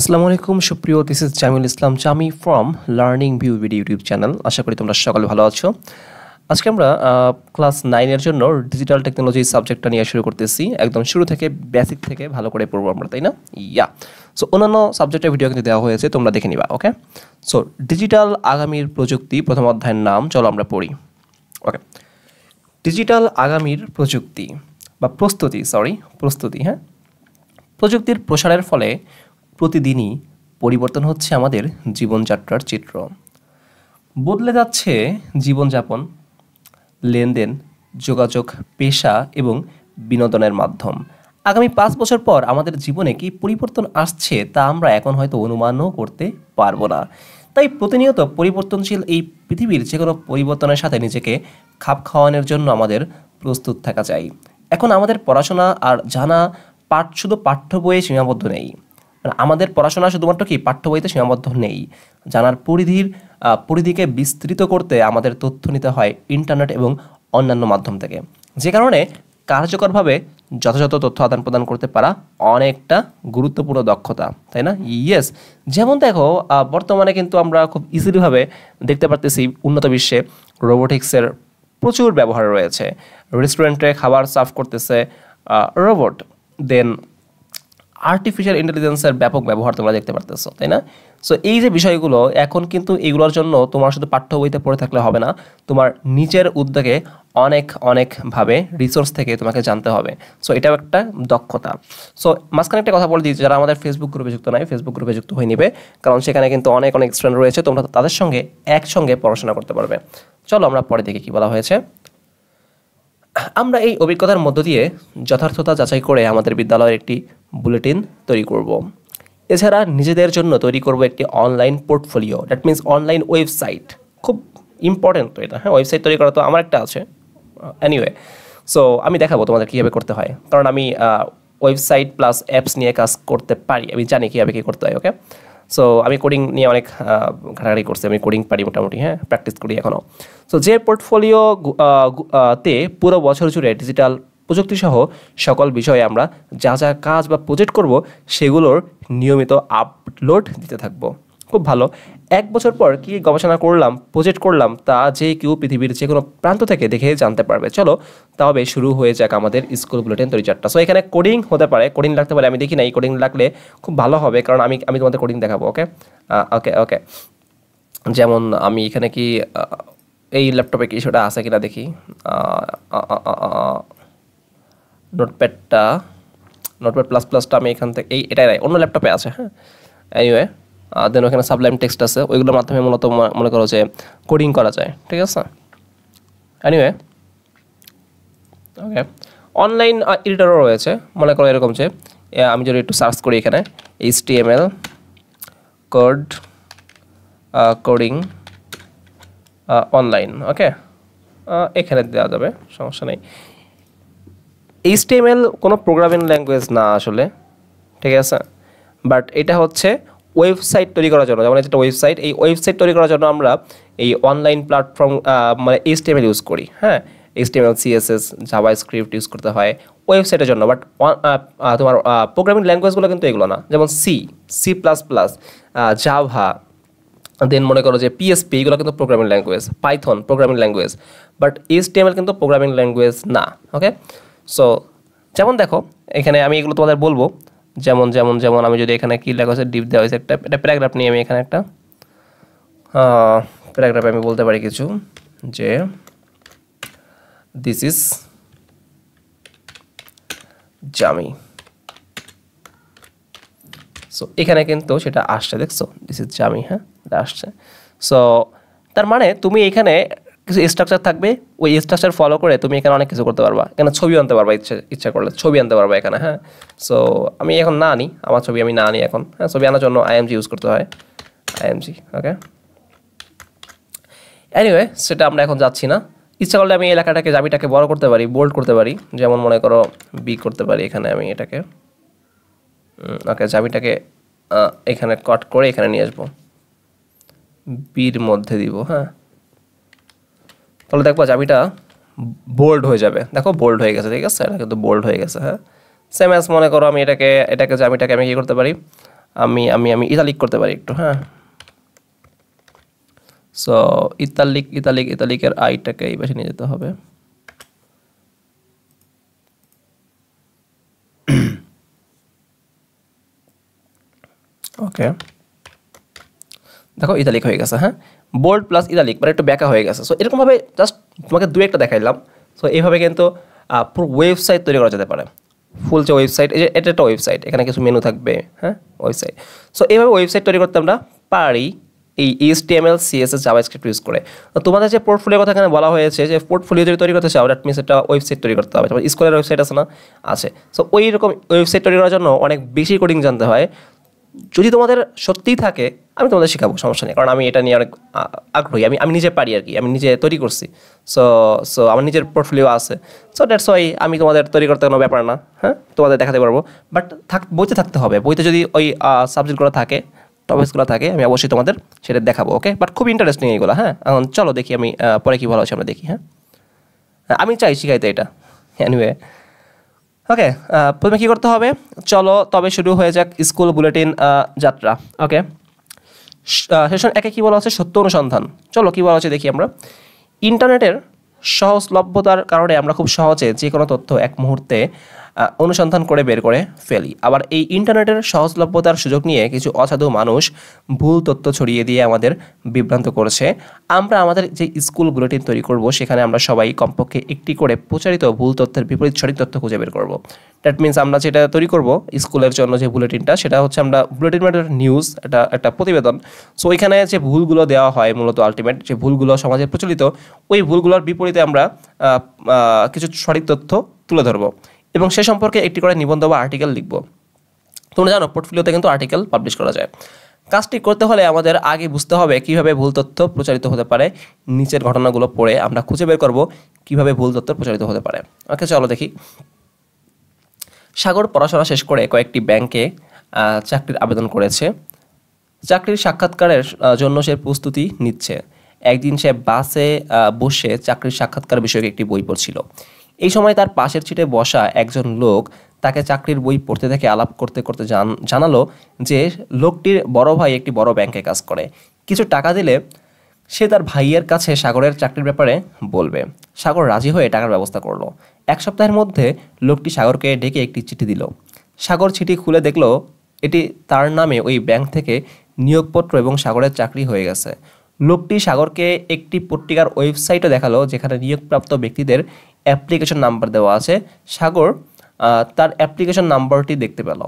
আসসালামু আলাইকুম সুপ্রিয়, this is Jamiul Islam Jami from learning view video YouTube channel. আশা করি তোমরা সকলে ভালো আছো। আজকে আমরা ক্লাস 9 এর জন্য ডিজিটাল টেকনোলজি সাবজেক্টটা নিয়ে শুরু করতেছি। একদম শুরু থেকে বেসিক থেকে ভালো করে পড়বো আমরা, তাই না? সো অন্যান্য সাবজেক্টের ভিডিও কিন্তু দেওয়া হয়েছে, তোমরা দেখে নিবা। ওকে, সো ডিজিটাল আগামীর প্রযুক্তি প্রথম অধ্যায়ের নাম, চলো আমরা পড়ি। ওকে, ডিজিটাল আগামীর প্রযুক্তি বা প্রস্তুতি। হ্যাঁ, প্রযুক্তির প্রসারের ফলে প্রতিদিনই পরিবর্তন হচ্ছে আমাদের জীবনযাত্রার চিত্র। বদলে যাচ্ছে জীবনযাপন, লেনদেন, যোগাযোগ, পেশা এবং বিনোদনের মাধ্যম। আগামী 5 বছর পর আমাদের জীবনে কী পরিবর্তন আসছে তা আমরা এখন হয়তো অনুমানও করতে পারবো না। তাই প্রতিনিয়ত পরিবর্তনশীল এই পৃথিবীর যে কোনো পরিবর্তনের সাথে নিজেকে খাপ খাওয়ানোর জন্য আমাদের প্রস্তুত থাকা চাই। এখন আমাদের পড়াশোনা আর জানা শুধু পাঠ্য বইয়ে সীমাবদ্ধ নেই। আমাদের পড়াশোনা শুধুমাত্র কি পাঠ্য বইতে সীমাবদ্ধ নেই। জানার পরিধিকে বিস্তৃত করতে আমাদের তথ্য নিতে হয় ইন্টারনেট এবং অন্যান্য মাধ্যম থেকে, যে কারণে কার্যকরভাবে যথাযথ তথ্য আদান প্রদান করতে পারা অনেকটা গুরুত্বপূর্ণ দক্ষতা, তাই না? ইয়েস, যেমন দেখো বর্তমানে কিন্তু আমরা খুব ইজিলিভাবে দেখতে পারতেছি উন্নত বিশ্বে রোবোটিক্সের প্রচুর ব্যবহার রয়েছে। রেস্টুরেন্টে খাবার সার্ভ করতেছে রোবট, দেন আর্টিফিশিয়াল ইন্টেলিজেন্সের ব্যাপক ব্যবহার তোমরা দেখতে পারতেছো, তাই না? সো এই যে বিষয়গুলো এখন কিন্তু এগুলোর জন্য তোমার শুধু পাঠ্য বইতে পড়ে থাকলে হবে না, তোমার নিজের উদ্যোগে অনেকভাবে রিসোর্স থেকে তোমাকে জানতে হবে। সো এটাও একটা দক্ষতা। সো মাঝখানে একটা কথা বলে দিই, যারা আমাদের ফেসবুক গ্রুপে যুক্ত নাই, ফেসবুক গ্রুপে যুক্ত হয়ে নিবে, কারণ সেখানে কিন্তু অনেক স্টুডেন্ট রয়েছে, তোমরা তাদের সঙ্গে একসঙ্গে পড়াশোনা করতে পারবে। চলো আমরা পরে দেখি কী বলা হয়েছে। আমরা এই অভিজ্ঞতার মধ্য দিয়ে যথার্থতা যাচাই করে আমাদের বিদ্যালয়ের একটি বুলেটিন তৈরি করব। এছাড়া নিজেদের জন্য তৈরি করব একটি online portfolio, that means online website. খুব ইম্পর্টেন্ট তো এটা। হ্যাঁ, ওয়েবসাইট তৈরি করা তো আমার একটা আছে। এনিওয়ে, সো আমি দেখাবো তোমাদের কীভাবে করতে হয়, কারণ আমি ওয়েবসাইট প্লাস অ্যাপস নিয়ে কাজ করতে পারি, আমি জানি কীভাবে কী করতে হয়। ওকে, সো আমি কোডিং নিয়ে অনেক ঘাটাঘাটি করছি, আমি কোডিং পারি মোটামুটি। হ্যাঁ, প্র্যাকটিস করি এখনও। সো যে পোর্টফোলিও তে পুরো বছর জুড়ে ডিজিটাল প্রযুক্তিসহ সকল বিষয়ে আমরা যা কাজ বা প্রজেক্ট করব সেগুলোর নিয়মিত আপলোড দিতে থাকবো। খুব ভালো। 1 বছর পর কী গবেষণা করলাম, প্রজেক্ট করলাম, তা যে কেউ পৃথিবীর যে কোনো প্রান্ত থেকে দেখে জানতে পারবে। চলো তবে শুরু হয়ে যাক আমাদের স্কুল বুলেটিন তৈরি চারটা। সো এখানে কোডিং হতে পারে, কোডিং লাগতে পারে, আমি দেখি না, এই কোডিং লাগলে খুব ভালো হবে, কারণ আমি তোমাদের কোডিং দেখাবো। ওকে ওকে ওকে যেমন আমি এখানে কি এই ল্যাপটপে কি সেটা আছে কিনা দেখি। নোটপ্যাড প্লাস প্লাসটা আমি এখান থেকে এটাই অন্য ল্যাপটপে আছে। হ্যাঁ, এনিওয়ে, দেন ওখানে সাবলাইম টেক্সট আছে, ওইগুলোর মাধ্যমে মূলত মনে করো যে কোডিং করা যায়। ঠিক আছে, এনিওয়ে ওকে। অনলাইন এডিটরও রয়েছে, মনে করো এরকম যে আমি যদি একটু সার্চ করি এখানে HTML কোডিং অনলাইন, ওকে, এখানে দেওয়া যাবে, সমস্যা নেই। HTML কোনো প্রোগ্রামিং ল্যাঙ্গুয়েজ না আসলে, ঠিক আছে, বাট এটা হচ্ছে ওয়েবসাইট তৈরি করার জন্য, যেমন যেটা ওয়েবসাইট, এই ওয়েবসাইট তৈরি করার জন্য আমরা এই অনলাইন প্ল্যাটফর্ম মানে HTML ইউজ করি। হ্যাঁ, HTML CSS জাভাস্ক্রিপ্ট ইউজ করতে হয় ওয়েবসাইটের জন্য, বাট তোমার প্রোগ্রামিং ল্যাঙ্গুয়েজগুলো কিন্তু এগুলো না, যেমন C++, জাভা, দেন মনে করো যে PHP, এগুলো কিন্তু programming language, Python programming language, but HTML কিন্তু প্রোগ্রামিং ল্যাঙ্গুয়েজ না। ওকে, সো যেমন দেখো এখানে আমি এগুলো তোমাদের বলবো, যেমন আমি যদি এখানে কি লেখা আছে, ডিপ দেওয়া হয়েছে একটা প্যারাগ্রাফ নিয়ে, আমি এখানে একটা প্যারাগ্রাফে আমি বলতে পারি কিছু, যে দিস ইজ জামি। সো এখানে কিন্তু সেটা আসছে, দেখছো, দিস ইজ জামি। হ্যাঁ, এটা আসছে। সো তার মানে তুমি এখানে কিছু স্ট্রাকচার থাকবে, ওই স্ট্রাকচার ফলো করে তুমি এখানে অনেক কিছু করতে পারবা। এখানে ছবি আনতে পারবা, ইচ্ছা করলে ছবি আনতে পারবা এখানে। হ্যাঁ, সো আমি এখন না আনি, আমার ছবি আমি না আনি এখন। হ্যাঁ, ছবি আনার জন্য IMG ইউজ করতে হয়, IMG। ওকে, এনিওয়ে, সেটা আমরা এখন যাচ্ছি না। ইচ্ছা করলে আমি এই এলাকাটাকে জামিটাকে বড় করতে পারি, বোল্ড করতে পারি, যেমন মনে করো B করতে পারি এখানে আমি এটাকে। ওকে, জামিটাকে এখানে কাট করে এখানে নিয়ে আসবো, বির মধ্যে দিব। হ্যাঁ, তাহলে দেখবো জামিটা বোল্ড হয়ে যাবে। দেখো বোল্ড হয়ে গেছে, ঠিক আছে, এটা কিন্তু বোল্ড হয়ে গেছে। হ্যাঁ, সেম অ্যাজ মনে করো আমি এটাকে জামিটাকে আমি কী করতে পারি, আমি আমি আমি ইতালিক করতে পারি একটু, হ্যাঁ। সো ইতালিকের আইটাকে এই পাশে নিয়ে যেতে হবে। ওকে, দেখো ইতালিক হয়ে গেছে, হ্যাঁ। বোল্ড প্লাস ইতালিক মানে একটু ব্যাকা হয়ে গেছে। সো এরকমভাবে জাস্ট তোমাকে দু একটা দেখাইলাম। সো এইভাবে কিন্তু পুরো ওয়েবসাইট তৈরি করা যেতে পারে। ফুল যে ওয়েবসাইট, এই যে এটা একটা ওয়েবসাইট, এখানে কিছু মেনু থাকবে, হ্যাঁ, ওয়েবসাইট। সো এইভাবে ওয়েবসাইট তৈরি করতে আমরা পারি এই HTML CSS জাভাস্ক্রিপ্ট ইউজ করে। তো তোমাদের যে পোর্টফোলিওর কথা এখানে বলা হয়েছে, যে পোর্টফোলিও যদি তৈরি করতে চাও, দ্যাট মিনস একটা ওয়েবসাইট তৈরি করতে হবে। তোমার স্কুলের ওয়েবসাইট আছে না? আছে। সো ওই রকম ওয়েবসাইট তৈরি করার জন্য অনেক বেশি কোডিং জানতে হয়। যদি তোমাদের সত্যিই থাকে আমি তোমাদের শেখাবো, সমস্যা নেই, কারণ আমি এটা নিয়ে অনেক আগ্রহী। আমি নিজে পারি আর কি, আমি নিজে তৈরি করছি। সো সো আমার নিজের পোর্টফোলিও আছে। সো দ্যাটস ওয়াই আমি তোমাদের তৈরি করতে কোনো ব্যাপার না, হ্যাঁ, তোমাদের দেখাতে পারবো। বাট বইতে থাকতে হবে, বইতে যদি ওই সাবজেক্টগুলো থাকে, টপিকসগুলো থাকে, আমি অবশ্যই তোমাদের সেটা দেখাবো। ওকে, বাট খুব ইন্টারেস্টিং এইগুলো, হ্যাঁ। এখন চলো দেখি আমি পরে কী ভালো আছে আমরা দেখি, হ্যাঁ। আমি চাই শিখাইতে এটা, এনিওয়ে। ওকে, প্রথমে কী করতে হবে, চলো তবে শুরু হয়ে যাক স্কুল বুলেটিন যাত্রা। ওকে, সেশন 1-এ কী বলা আছে? সত্য অনুসন্ধান। চলো কী বলা আছে দেখি আমরা। ইন্টারনেটের সহজলভ্যতার কারণে আমরা খুব সহজে যে কোনো তথ্য এক মুহূর্তে অনুসন্ধান করে বের করে ফেলি। আবার এই ইন্টারনেটের সহজলভ্যতার সুযোগ নিয়ে কিছু অসাধু মানুষ ভুল তথ্য ছড়িয়ে দিয়ে আমাদের বিভ্রান্ত করেছে। আমরা আমাদের যে স্কুল বুলেটিন তৈরি করব, সেখানে আমরা সবাই কমপক্ষে একটি করে প্রচারিত ভুল তথ্যের বিপরীত সঠিক তথ্য খুঁজে বের করব। দ্যাট মিনস আমরা যেটা তৈরি করব স্কুলের জন্য যে বুলেটিনটা, সেটা হচ্ছে আমরা বুলেটিন মানে নিউজ, একটা প্রতিবেদন। সো ওইখানে যে ভুলগুলো দেওয়া হয়, মূলত আলটিমেট যে ভুলগুলো সমাজে প্রচলিত, ওই ভুলগুলোর বিপরীতে আমরা কিছু সঠিক তথ্য তুলে ধরবো এবং সে সম্পর্কে একটি করে নিবন্ধ বা আর্টিকেল লিখব। তোমরা জানো পোর্টফোলিওতে কিন্তু আর্টিকেল পাবলিশ করা যায়। কাজটি করতে হলে আমাদের আগে বুঝতে হবে কীভাবে ভুল তথ্য প্রচারিত হতে পারে। নিচের ঘটনাগুলো পড়ে আমরা খুঁজে বের করব কীভাবে ভুল তথ্য প্রচারিত হতে পারে। ওকে, চলো দেখি। সাগর পড়াশোনা শেষ করে কয়েকটি ব্যাংকে চাকরির আবেদন করেছে। চাকরির সাক্ষাৎকারের জন্য সে প্রস্তুতি নিচ্ছে। একদিন সে বাসে বসে চাকরির সাক্ষাৎকার বিষয়ক একটি বই পড়ছিল। এই সময় তার পাশের সিটে বসা একজন লোক তাকে চাকরির বই পড়তে দেখে আলাপ করতে করতে জানালো যে লোকটির বড় ভাই একটি বড় ব্যাংকে কাজ করে। কিছু টাকা দিলে সে তার ভাইয়ের কাছে সাগরের চাকরির ব্যাপারে বলবে। সাগর রাজি হয়ে টাকার ব্যবস্থা করলো। এক সপ্তাহের মধ্যে লোকটি সাগরকে ডেকে একটি চিঠি দিল। সাগর চিঠি খুলে দেখলো এটি তার নামে ওই ব্যাংক থেকে নিয়োগপত্র এবং সাগরের চাকরি হয়ে গেছে। লোকটি সাগরকে একটি পত্রিকার ওয়েবসাইটও দেখালো যেখানে নিয়োগপ্রাপ্ত ব্যক্তিদের অ্যাপ্লিকেশন নাম্বার দেওয়া আছে। সাগর তার অ্যাপ্লিকেশন নাম্বারটি দেখতে পেল।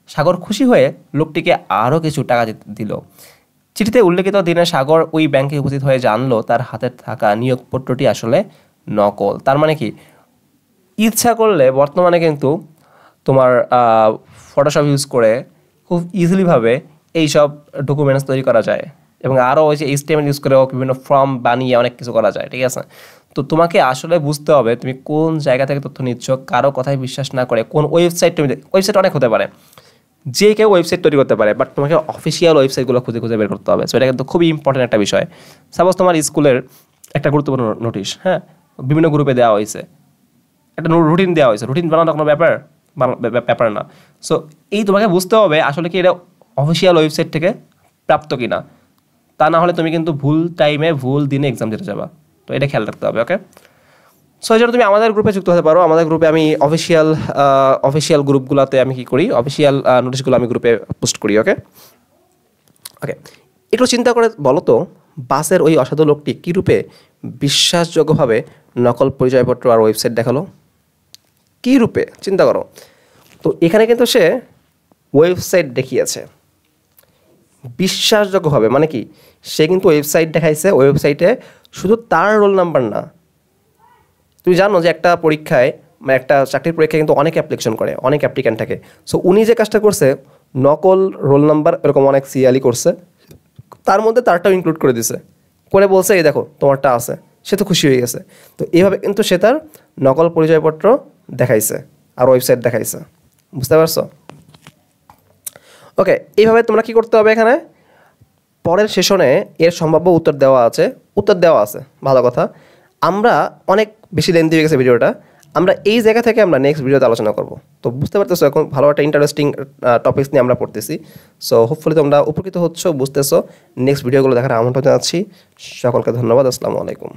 সাগর খুশি হয়ে লোকটিকে আরও কিছু টাকা দিল। চিঠিতে উল্লেখিত দিনে সাগর ওই ব্যাংকে উপস্থিত হয়ে জানলো তার হাতে থাকা নিয়োগপত্রটি আসলে নকল। তার মানে কি, ইচ্ছা করলে বর্তমানে কিন্তু তোমার ফটোশপ ইউজ করে খুব ইজিলিভাবে এইসব ডকুমেন্টস তৈরি করা যায় এবং আরও ওই যে HTML ইউজ করেও বিভিন্ন ফর্ম বানিয়ে অনেক কিছু করা যায়, ঠিক আছে। তো তোমাকে আসলে বুঝতে হবে তুমি কোন জায়গা থেকে তথ্য নিচ্ছ, কারো কথায় বিশ্বাস না করে কোন ওয়েবসাইট ওয়েবসাইট অনেক হতে পারে, যে কেউ ওয়েবসাইট তৈরি করতে পারে, বাট তোমাকে অফিসিয়াল ওয়েবসাইটগুলো খুঁজে খুঁজে বের করতে হবে। সো এটা কিন্তু খুবই ইম্পর্টেন্ট একটা বিষয়। সাপোজ তোমার স্কুলের একটা গুরুত্বপূর্ণ নোটিশ, হ্যাঁ, বিভিন্ন গ্রুপে দেওয়া হয়েছে, একটা রুটিন দেওয়া হয়েছে, রুটিন বানানো কোনো ব্যাপার না। সো এই তোমাকে বুঝতে হবে আসলে কি এটা অফিসিয়াল ওয়েবসাইট থেকে প্রাপ্ত কিনা, তা না হলে তুমি কিন্তু ভুল টাইমে ভুল দিনে এক্সাম দিতে যাবা। তো এটা খেয়াল রাখতে হবে। ওকে, সো এই জন্য তুমি আমাদের গ্রুপে যুক্ত হতে পারো। আমাদের গ্রুপে আমি অফিসিয়াল গ্রুপগুলোতে আমি কী করি, অফিসিয়াল নোটিশগুলো আমি গ্রুপে পোস্ট করি। ওকে ওকে একটু চিন্তা করে বলো তো, বাসের ওই অসাধু লোকটি কী রূপে বিশ্বাসযোগ্যভাবে নকল পরিচয়পত্র আর ওয়েবসাইট দেখালো? কী রূপে চিন্তা করো তো। এখানে কিন্তু সে ওয়েবসাইট দেখিয়েছে বিশ্বাসযোগ্যভাবে, মানে কি, সে কিন্তু ওয়েবসাইট দেখাইছে। ওয়েবসাইটে শুধু তার রোল নাম্বার না, তুমি জানো যে একটা পরীক্ষায় মানে একটা চাকরির পরীক্ষায় কিন্তু অনেক অ্যাপ্লিকেশন করে, অনেক অ্যাপ্লিক্যান্ট থাকে। সো উনি যে কাজটা করছে, নকল রোল নাম্বার এরকম অনেক সিরিয়ালি করছে, তার মধ্যে তারটাও ইনক্লুড করে দিছে, করে বলছে এই দেখো তোমারটা আছে। সে তো খুশি হয়ে গেছে। তো এইভাবে কিন্তু সে তার নকল পরিচয়পত্র দেখাইছে আর ওয়েবসাইট দেখাইছে। বুঝতে পারছো? ওকে, এইভাবে তোমরা কি করতে হবে, এখানে পরের সেশনে এর সম্ভাব্য উত্তর দেওয়া আছে, ভালো কথা। আমরা অনেক বেশি লেন্থি হয়ে গেছে ভিডিওটা, আমরা এই জায়গা থেকে আমরা নেক্সট ভিডিওতে আলোচনা করব। তো বুঝতে পারতেছো এখন ভালো একটা ইন্টারেস্টিং টপিকস নিয়ে আমরা পড়তেছি। সো হোপফুলি তোমরা উপকৃত হচ্ছ, বুঝতেছো। নেক্সট ভিডিওগুলো দেখার আমন্ত্রণ জানাচ্ছি। সকলকে ধন্যবাদ। আসসালামু আলাইকুম।